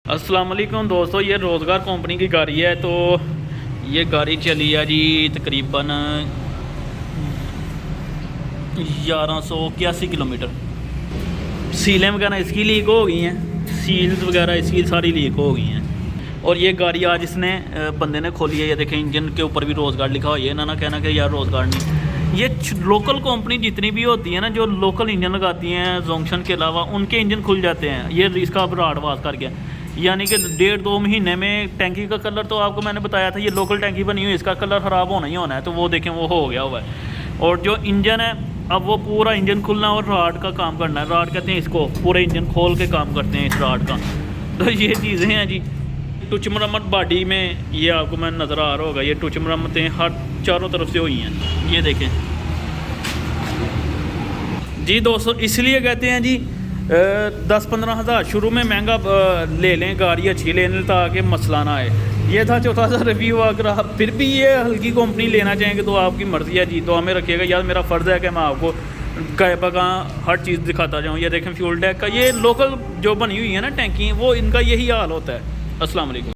अस्सलाम वालेकुम दोस्तों, ये रोज़गार कंपनी की गाड़ी है। तो ये गाड़ी चली है जी तकरीबन 1181 किलोमीटर। सीलें वगैरह इसकी लीक हो गई हैं, सील्स वगैरह इसकी सारी लीक हो गई हैं। और ये गाड़ी आज इसने बंदे ने खोली है। ये देखें, इंजन के ऊपर भी रोज़गार लिखा हुआ है। ना कहना कि यार रोज़गार नहीं। ये लोकल कंपनी जितनी भी होती है ना, जो लोकल इंजन लगाती हैं जंक्शन के अलावा, उनके इंजन खुल जाते हैं। ये इसका अब राड वास कर गया, यानी कि 1.5-2 महीने में। टैंकी का कलर तो आपको मैंने बताया था, ये लोकल टैंकी बनी हुई है, इसका कलर ख़राब होना ही होना है। तो वो देखें, वो हो गया हुआ है। और जो इंजन है, अब वो पूरा इंजन खुलना और राड का काम करना है। राड कहते हैं इसको, पूरे इंजन खोल के काम करते हैं इस राड का। तो ये चीज़ें हैं जी। टुच मरम्मत बॉडी में ये आपको मैं नज़र आ रहा होगा, ये टुच मरम्मतें हर चारों तरफ से हुई हैं। ये देखें जी दोस्तों, इसलिए कहते हैं जी 10-15 हज़ार शुरू में महंगा ले लें, गाड़ी अच्छी ले लें ताकि मसला ना आए। ये था चौथा सा रिव्यू। अगर आप फिर भी ये हल्की कंपनी लेना चाहेंगे तो आपकी मर्ज़ी है जी। तो हमें रखिएगा यार, मेरा फ़र्ज़ है कि मैं आपको कह बगहाँ हर चीज़ दिखाता जाऊँ। ये देखें फ्यूल टैंक का, ये लोकल जो बनी हुई है ना टैंकी, वो इनका यही हाल होता है। अस्सलाम वालेकुम।